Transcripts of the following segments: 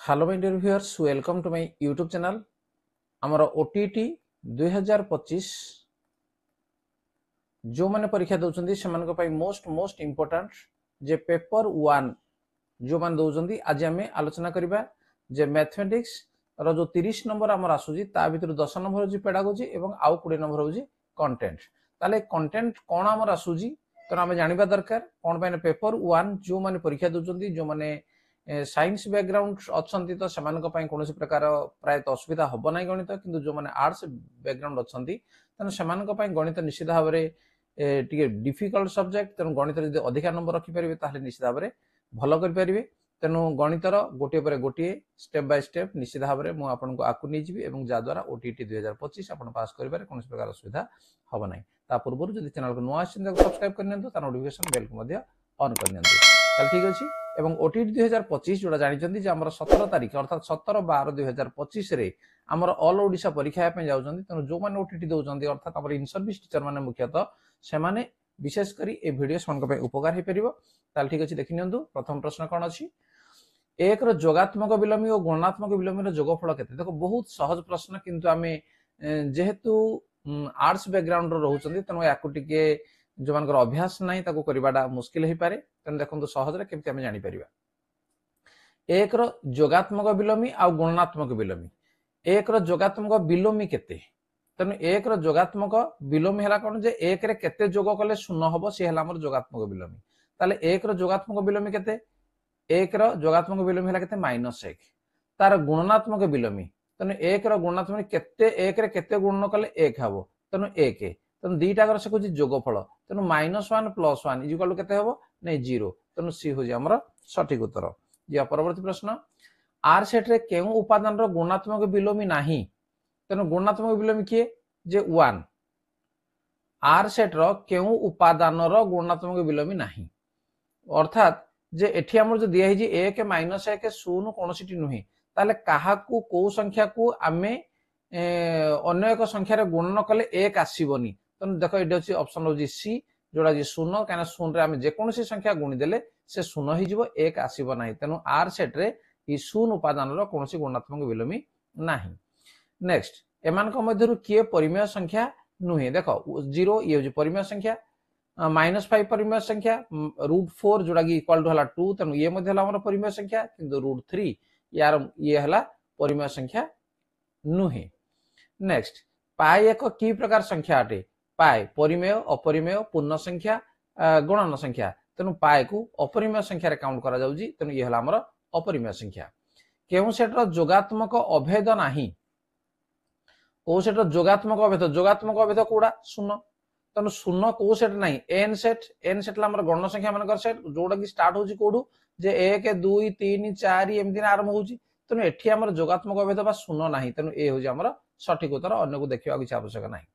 Hello my dear viewers, welcome to my YouTube channel. आमर OTT 2025 जो मैंने परीक्षा दौरान से मोस्ट इम्पोर्टाट जे पेपर वन जो मैंने दौरान आज आम आलोचना करवा जे मैथमेटिक्स रो जो 30 नंबर आमर आसूची ता भीतर 10 नंबर हूँ पेडागोजी और आउ 20 नंबर हूँ कंटेंट। ताले कंटेंट कौन आमर आसूची तो आम जाना दरकार कौन पे पेपर वन जो मैंने परीक्षा दौरान जो मैंने साइंस बैकग्राउंड अच्छा तो से कौन प्रकार प्रायत असुविधा हम ना गणित किंतु जो मैंने आर्ट्स बैकग्राउंड अच्छा तेणु से गणित निश्चित भाव टे डिफिकल्ट सब्जेक्ट तेणु गणित जब अधिक नंबर रखिपारे ताहले निश्चित भाव भल करें। तेणु गणितर गोटे पर गोटे स्टेप बाय स्टेप निश्चित भाव में मुझे आकु नहीं जहाद्वारा ओटीटी 2025 आप पास कर कौन प्रकार असुविधा हम ना। पूर्व जब चैनल को नुआ आसान सब्सक्राइब करनी नोटिफिकेशन बेल को ऑन करनी ठीक अच्छे। एवं ओटीटी 2025 जोड़ा जानते आम 17 तारीख अर्थात 17/12/2025 आमर ऑल ओडिशा परीक्षा जाऊँगी। तेणु जो मैंने ओटीटी दौरान अर्थात आम इन सर्विस टीचर मैंने मुख्यतः से विशेषकर ये भिडियो से उपकार हो पार ठीक अच्छे। देखी नि प्रथम प्रश्न कौन अच्छी एक जोगात्मक विलोमी और गुणात्मक विलोमी जोगफल के देखो बहुत सहज प्रश्न किंतु आम जेहेतु आर्ट्स बैकग्राउंड रोचे तेणु या जो मान अभ्यास ना करवाटा मुस्किल हो पारे। तेणु देखो सहज केमती आम जापर एक जोगात्मक विलोमी आ गुणात्मक विलोमी एक जोगात्मक विलोमी केते तेणु एक जोगात्मक विलोमी है कौन जे एक रे केते जोग कले शून्य हम सी है जोगात्मक विलोमी। ताले एक जोगात्मक विलोमी केते एक जोगात्मक विलोमी है केते -1 तार गुणात्मक विलोमी तेणु एक गुणात्मक केते एक रे केते गुणन कले 1 हम तेणु 1 तेणु दीटा से कौन जोगफल तेणु -1 + 1 इक्वल केते हम नहीं 0 तेणु सी हूँ आमर सठिक उत्तर। या परवर्ती प्रश्न आर सेट रे केउ उपादान रो गुणात्मक विलोमी नाही तेणु गुणात्मक विलोमी किए जे 1 आर सेट रो केउ उपादान रो गुणात्मक विलोमी नाही अर्थात जे एठी हमर जो दिया हिजी 1 - 1 0 कोनोसिटी नुहे ताले काहाकू को संख्या को आमे अन्य एक संख्या रे गुणन कले 1 आसीबोनी। तेणु देखो ये अच्छी ऑप्शन होची सी जोड़ा जी 0 कहीं 0 आम जेकोसी संख्या गुणी देले से 0 हो 1 आसब ना। तेणु आर सेट रे ये 0 उपादान कौन गुणात्मक विलोमी नाही। नेक्स्ट एमान मध्य किए परिमेय संख्या नुहे देख 0 ये हूँ परिमेय संख्या -5 परिमेय संख्या √4 जोड़ा कि इक्वल टू है 2 तेणु ये परिमेय संख्या किंतु √3 यार ये है परिमेय संख्या नुहे। नेक्स्ट पाई एक की प्रकार संख्या अटे पाए परिमेय अपरिमेय पूर्ण संख्या गणन संख्या तेणु पाए को अपरिमेय संख्या काउंट करा जाउजी तेणु ये हला हमर अपरिमेय संख्या। केउ सेटर जोगात्मक अभेद नाही को सेटर जोगात्मक अभेद कोडा 0 तेणु 0 को सेट नाही एन सेट हमर गणन संख्या मानकर सेट जोडा कि स्टार्ट होची कोडू जे 1 2 3 4 एमदी आरंभ होची तेणु एठी हमर जोगात्मक अभेद बा 0 नाही तेणु ए होची हमर सठिक उत्तर अन्य को देखिया किछ आवश्यक नाही।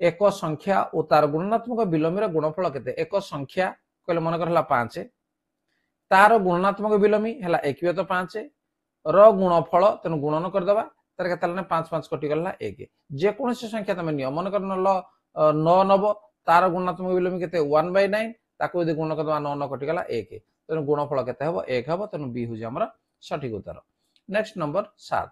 एक संख्या और तार गुणात्मक विलोमी गुणफल केते एक संख्या कहले मन कर 5 तार गुणात्मक विलोमी है 1 + 5 रो गुणफल तेणु गुणन करदबा तार केते 5 5 कटि गला 1 जेकोसी संख्या तुम नियम मन कर 9 नब तार गुणात्मक विलोमी केते 1/9 ताको यदि गुण करदबा 9 9 कटि गला 1 तेणु गुणफल केते हबो 1 हबो तेणु बी होजी हमर सठिक उत्तर। नेक्स्ट नंबर 7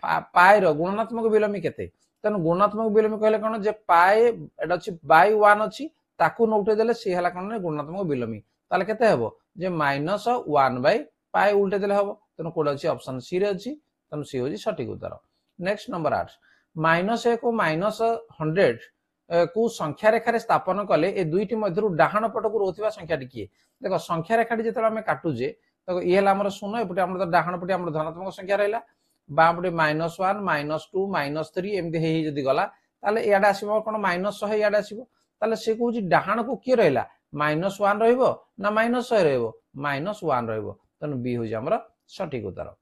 -पाए रो गुणात्मक विलोमी केते तेणु गुणात्मक विलोमी कहले कौन जे पाए एटा अछि /1 अछि ताकू नोटे देले सी हला कौन गुणात्मक विलोमी ताले केते हबो जे -1/पाए उल्टे देले हबो तेणु कोड अछि ऑप्शन सी रे अछि तेणु सी होजी सठिक उत्तर। नेक्स्ट नंबर 8 -1 को -100 को संख्या रेखा रे स्थापन कले ए दुईटी मध्यरु डाहाण पटकु रोथिबा संख्याटी किए देखो संख्या रेखाटी जेतले हम काटुजे तो ये हला हमर 0 एपटे हमर डाहाण पटे हमर धनात्मक संख्या रहला बापटे -1 -2 -3 एमती हे जदी गला ताले याडा आसीबो कोन -100 याडा आसीबो ताले से कहूची डाहाण को किए रहला -1 रहइबो ना -100 रहइबो -1 रहइबो तेणु बी होजी हमर सठिक उत्तर।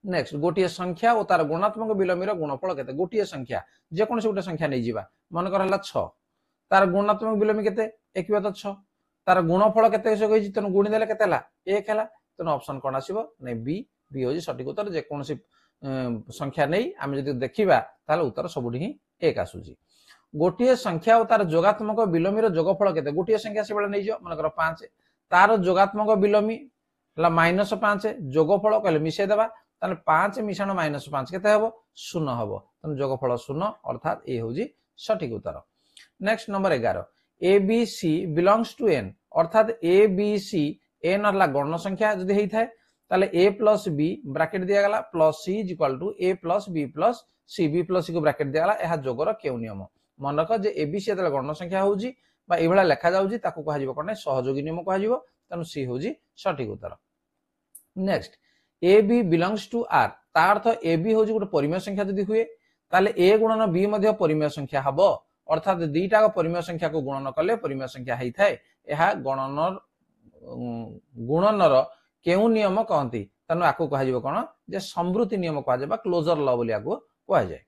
नेक्स्ट गोटे संख्या और तार गुणात्मक विलोमी गुणफल केते गोटे संख्या जेकोसी गोटे संख्या नहीं जिबा मन कर हला 6 तार गुणात्मक विलोमी केते 1/6 तार गुणफल केते से कहिछि तेणु गुणी देले केते हला 1 हला तेणु ऑप्शन कोन आसीबो नै बी बी होजी सठिक उत्तर। जेकोसी संख्या नहीं आम जब देखा ताले उत्तर सबुठी ही 1 आसूची। गोटे संख्या और तार जोगात्मक विलोमी जोगफल केते गोटे संख्या से बेले नहीं जो मन कर 5 तार जोगात्मक विलोमी -5 যোগফল कहले मिसई देबा ताले 5 मिश्रण -5 केते हबो 0 हबो तने जोगफल 0 अर्थात ए होजी सठिक उत्तर। Next number 11 A B C belongs to N अर्थात ए बी सी एन हला गण संख्या जदी हेई थाए ताले a प्लस b ब्रैकेट दिया गला plus c is equal to a plus b plus c b plus c को ब्रैकेट दिया गला एहा जोगर केउ नियम मन रख जे ए बी सी जदी गण संख्या होजी बा ए भला लेखा जाउजी ताको कहा जिवो कोने सहयोगी नियम कहा जिवो तनु c होजी सठिक उत्तर। Next A B belongs to R ता अर्थ ए बी होजी गोटे परिमेय संख्या जदी हुए ताले ए गुणन बी मध्ये परिमेय संख्या हबो अर्थात दुईटा परिमेय संख्या को गुणन कले परिमेय संख्या हेई थाए एहा गुणनर केउ नियम कहती तनु आको कहा जिवो कोन जे समृद्धि नियम कहा जाबा क्लोजर लॉ बोली आको कहा जाय।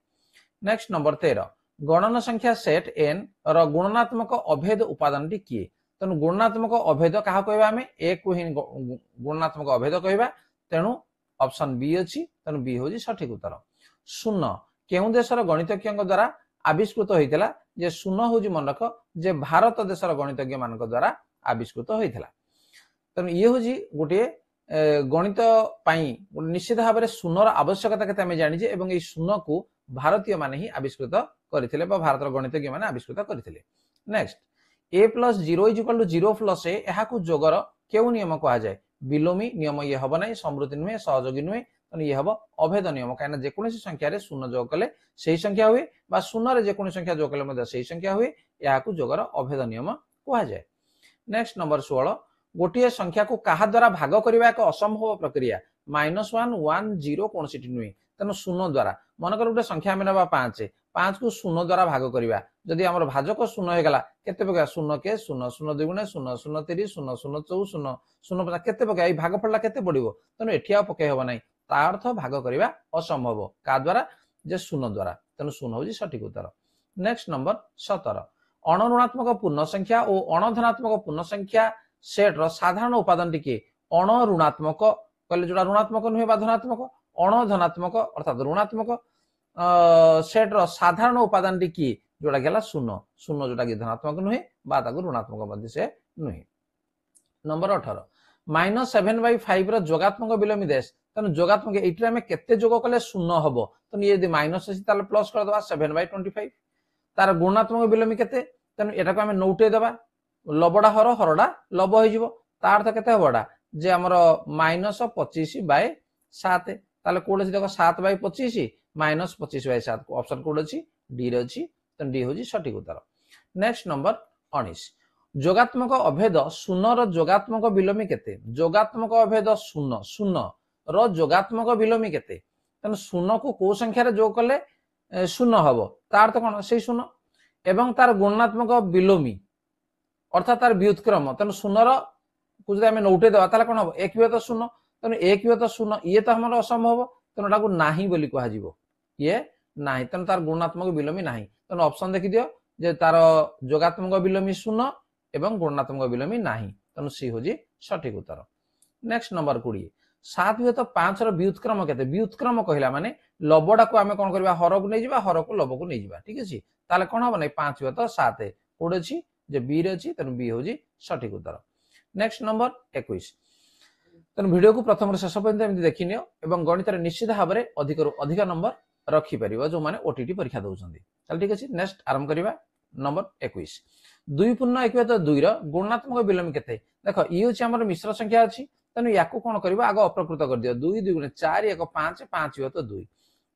नेक्स्ट नंबर 13 गणन संख्या सेट एन र गुणनात्मक अभेद उपादान टी किए तनु गुणनात्मक अभेद कहा कहबा हमें ए को ही गुणनात्मक अभेद कहबा तेनु ऑप्शन बी अछि तेनु बी होजी सठिक उत्तर। शून्य केउ देशर गणितज्ञ द्वारा आविष्कृत होइतला जे शून्य होजी मन रख जे भारत देशर गणितज्ञ मानक द्वारा आविष्कृत होइतला तेनु ये होजी गोटे गणित पाई निश्चित भाव में शून्यर आवश्यकता केते हमें जानि जे एवं ए शून्य को भारतीय माने ही आविष्कृत करथिले बा भारतर गणितज्ञ माने आविष्कृत करथिले। Next a plus 0 is equal to 0 plus a एहा को जोगर केउ नियम कहा जाय बिलोमी नियम ये हबो नै समृद्धि नुहे सहयोगी नुहे तने ये हबो अभेद नियम काना जे कोनोसी संख्या रे शून्य जोग कले सेही संख्या हुए बा शून्य रे जे कोनोसी संख्या जोग कले मध्ये सेही संख्या हुए एहा को जोगर अभेद नियम कहा जाय। नेक्स्ट नंबर 16 गोटे संख्या को कहा द्वारा भाग करबा एक असंभव प्रक्रिया -1 1 0 कौन सी नुहे तेणु शून्य द्वारा मनकर गोटे संख्या आम ना 5 को शून्य द्वारा भाग करवा जदि आम भाजक शून्य होगा केते पका शून्य के शून्य शून्य दुगुणे शून्य शून्य 30 शून्य शून्य 24 शून्य शून्य 50 केते पका भाग पड़ला केते पड़ो तेणु एठी पकई हम ना ता अर्थ भाग करवा असंभव का द्वारा जे शून्य द्वारा तेणु शून्य होजी सठिक उत्तर। नेक्स्ट नंबर 17 अणऋणात्मक पूर्ण संख्या और अणधनात्मक पूर्ण संख्या सेट रो साधारण उपादान टिके अणऋणात्मक कहले जोड़ा ऋणात्मक नुहे बा धनात्मक अणधनात्मक अर्थात ऋणात्मक सेट रो साधारण उपादान टिके जोड़ा गेला शून्य शून्य जोड़ा कि धनात्मक नुहे बा ताको ऋणात्मक मध्ये से नुहे। नंबर 18 -7/5 रो जोगात्मक बिलोमी देश तने जोगात्मक एठी हमें केते जोग कले शून्य हबो तने ये माइनस अछि ताले प्लस कर दबा 7/25 तार गुणात्मक बिलोमी केते तने एटा को हमें नोटे दबा लबडा हर हरडा लब हो तार अर्थ केते हबडा जे हमर -25/7 ताले कोड अछि देखो 7/25 -25/7 ऑप्शन कोड अछि डी रे अछि त डी होजी सठिक उत्तर। नेक्स्ट नंबर 19 जोगात्मक अभेद शून्य रो जोगात्मक बिलोमी केते जोगात्मक अभेद शून्य शून्य रो जोगात्मक बिलोमी केते तने शून्य को को संख्या रे जोग कले शून्य हबो तार अर्थ कोन सेही शून्य एवं तार गुणात्मक बिलोमी अर्थात तार व्युत्क्रम तेणु शून्यर को जब नौटे देवा ताले कोन हबो एक भी तो शून्य तेणु एक भी तो शून्य ये तो हमर असंभव तेणु ताको नाही बोली कहा जिवो ये नाही तेणु तार गुणात्मक बिलोमी नाही तेणु ऑप्शन देखि दियो जे तार जोगात्मक बिलोमी शून्य एवं गुणात्मक बिलोमी नाही तेणु सी होजी सठिक उत्तर। नेक्स्ट नंबर 20 7 भी तो 5 रो व्युत्क्रम केते व्युत्क्रम कहिला माने लबडा को हमें कोन करबा हर को नै जिबा हर को लब को नै जिबा ठीक अछि ताले कोन हबो नै 5 भी तो 7 कोड अछि जे बी रे अछि तेणु बी होजी सठिक उत्तर। नेक्स्ट नंबर 21 तेणु वीडियो को प्रथम शेष पर्यंत एमती देखिनियो एवं गणित निश्चित भाव में अधिक अधिक नंबर रखी पारिबा जो माने ओटीटी परीक्षा दउछन्ती चल ठीक अछि। नेक्स्ट आरंभ करिबा नंबर 21 2 पूर्ण 1 तो 2 रो गुणात्मक बिलोमी केते देखो ई होछि हमर मिश्र संख्या अछि तेणु याकू कोन करबा आगो अप्रकृत कर दियो 2 2 गुणे 4 1 5 5 तो 2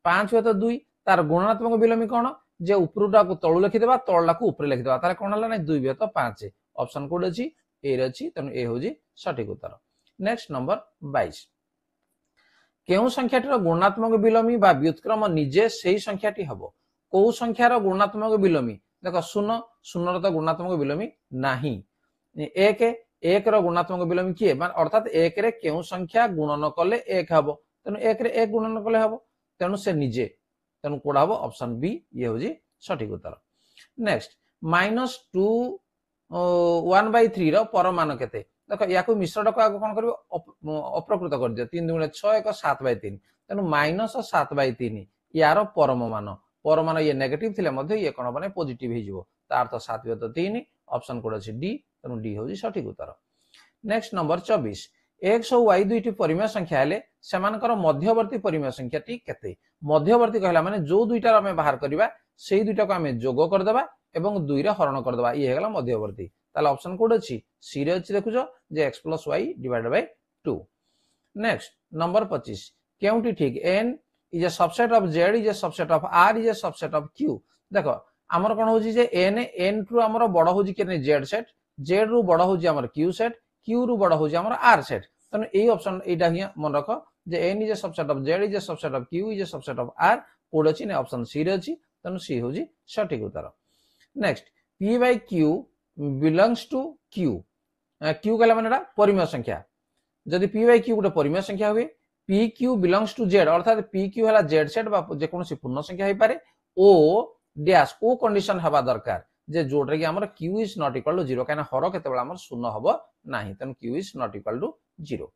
5 तो 2 तार गुणात्मक बिलोमी कोन जे उपरुटा को तळु लिखि देबा तळला को ऊपर लिखि देबा तारे कोन हला नै 2 तो 5 ऑप्शन कोड अछि ए रे अछि तेणु ए होजी सठिक उत्तर। नेक्स्ट नंबर 22 केउ संख्याटीर गुणात्मक बिलोमी बा व्युत्क्रम निजे सेही संख्याटी हबो को संख्यार गुणात्मक बिलोमी देखो शून्य शून्य रो तो गुणात्मक बिलोमी नाही 1 1 रो गुणात्मक बिलोमी किए अर्थात 1 रे केउ संख्या गुणन कले 1 हबो तेणु 1 रे 1 गुणन कले हबो तेणु से निजे तेणु कोड हबो ऑप्शन बी ये होजी सठिक उत्तर। नेक्स्ट -2 1/3 रो परमान केते देखो याकू मिश्रटा को आगो कोन करबो अप्रकृत कर दियो 3 2 6 1 7/3 तेणु -7/3 यार परमान ये नेगेटिव थिले मध्ये ये कोन बने पॉजिटिव हे जिवो ता अर्थ 7 3 ऑप्शन कोड अछि डी तेणु डी होजी सठिक उत्तर। नेक्स्ट नंबर 24 x और y दुईटी परिमेय संख्या हेले सेमानकर मध्यवर्ती परिमेय संख्या टी केते मध्यवर्ती कहला माने जो दुईटा हमें बाहर करबा सेही दुईटा को हमें जोग कर देबा एवं 2 रे हरण कर देबा ये हेगला मध्यवर्ती ताले ऑप्शन कोड अछि सी रे अछि देखुजो जे x + y / 2 नेक्स्ट नंबर 25 केउटी ठीक n is a subset of z is a subset of r is a subset of q देखो हमर कोन होजी जे n टू हमर बड़ होजी के z सेट z रु बड़ होजी हमर q सेट q रु बड़ होजी हमर r सेट तने ए ऑप्शन एटा ही मन रखो जे n is a subset of z is a subset of q is a subset of r code अछि ने ऑप्शन सी रे अछि तने सी होजी सटीक उत्तर next p by q belongs to q q कहला मानेटा परिमेय संख्या जदि p by q गुटे परिमेय संख्या हुए pq belongs to z अर्थात pq हला z सेट बा जे कोनोसी पूर्ण संख्या होई पारे o डैश ओ कंडीशन हबा दरकार जे जोडरे कि हमर q is not equal to 0 काना हर केते बेला हमर शून्य हबो नाही तन q is not equal to 0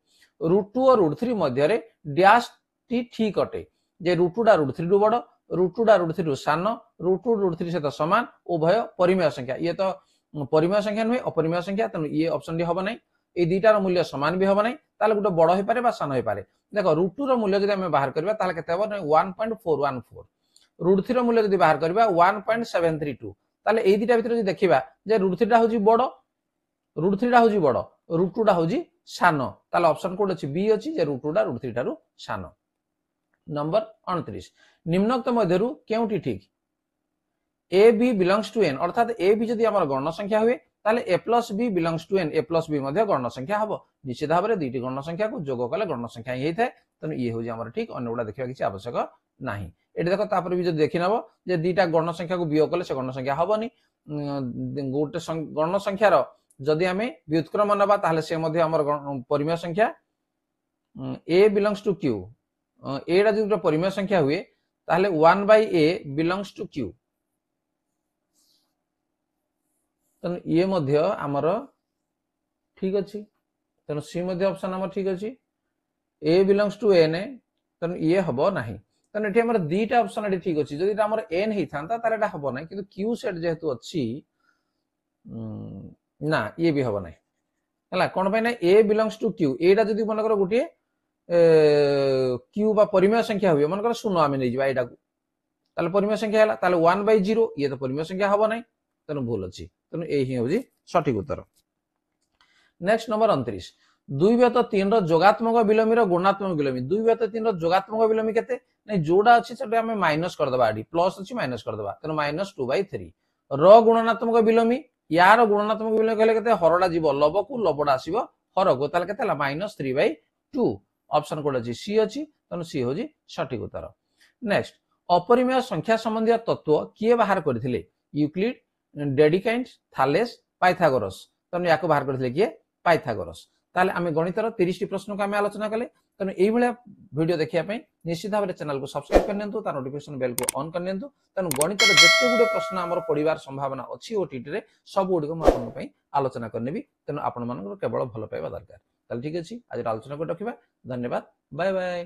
√2 और √3 मध्य रे डैश टी ठीक अटे जे √2 डा √3 रु बड़ √2 डा √3 रु सान √2 √3 सहित समान उभय परिमेय संख्या ये तो परिमेय संख्या नुहे अपरिमेय संख्या तन ये ऑप्शन डी हबो नाही ए दीटार मूल्य समान भी हबो नाही ताले गुटे बड़ होई पारे बा सान होई पारे देखो √2 रो मूल्य जदि हम बाहर करबा ताले केते हबो 1.414 √3 रो मूल्य जदि बाहर करबा 1.732 ताले ए दीटा भितर जदि देखिबा जे √3 टा होजी बड़ √3 टा होजी बड़ √2 टा होजी सान ताले ऑप्शन कोड अछि बी अछि जे √2 टा √3 टारु सान नंबर 29 निम्नोक्त मध्यरु केउटी ठीक a B belongs to N अर्थात ए बी जदि हमर गण संख्या हुए ताले a plus b belongs to n a plus b मध्ये गण संख्या हबो निश्चित भाव रे दुईटी गण संख्या को जोग कले गण संख्या ही थाए तने ये हो जे हमर ठीक अन्य गुडा देखिबा किछि आवश्यक नाही एठी देखो तापर भी जदि देखिनबो जे दुईटा गण संख्या को वियोग कले से गण संख्या हबोनी गोटे गण संख्या रो जदि हमें व्युत्क्रम नबा ताले से मध्ये हमर परिमेय संख्या a belongs to q a रा जदि परिमेय संख्या हुए ताले 1 by a belongs to q तन ये मध्य आमर ठीक अछि तन सी मध्य ऑप्शन आमर ठीक अछि a belongs to n तन ये हबो नाही तन एठी हमर दीटा ऑप्शन एठी ठीक अछि जदि हमर n हेई थांता तार एटा हबो नाही किंतु q सेट जेहेतु अछि ना ये भी हबो नाही हला कोन पय ना a belongs to q एटा जदि मन कर गुटिए q बा परिमेय संख्या हुए मन कर शून्य आमे नै जिबा एटा को ताले परिमेय संख्या हला ताले 1 by 0 ये तो परिमेय संख्या हबो नाही तन भूल अछि तनु ए ही होजी सटीक उत्तर नेक्स्ट नंबर 29 2 व्यत 3 रो जोगात्मक विलोमी रो गुणात्मक विलोमी 2 व्यत 3 रो जोगात्मक विलोमी केते नै जोडा अछि सेटा हमें माइनस कर दबा आडी प्लस अछि माइनस कर दबा तनु -2/3 रो गुणात्मक विलोमी यार गुणात्मक विलोमी कहले केते हरडा जीव लब को लबडा आसीबो हर को ताले केते ला -3/2 ऑप्शन कोड अछि सी अछि तनु सी होजी सटीक उत्तर नेक्स्ट अपरिमेय संख्या संबंधी तत्व किए बाहर करथिले यूक्लिड डेडिकाइंट थालेस पाइथागोरस तने याको बाहर करथिले किए पाइथागोरस ताले आमे गणितर 30 टी प्रश्न को आमे आलोचना कले तने एई भले वीडियो देखिया पई निश्चित भाव चैनल को सब्सक्राइब कर नेंतु ता नोटिफिकेशन बेल को ऑन कर नेंतु तने गणितर जत्ते गुडे प्रश्न हमर परिवार संभावना अछि ओटीटी रे सब गुडी को म आपन पई आलोचना करनेबी तने आपन मानकर केवल भलो पाइबा दरकार ताले ठीक अछि आज आलोचना को रखिबा धन्यवाद बाय बाय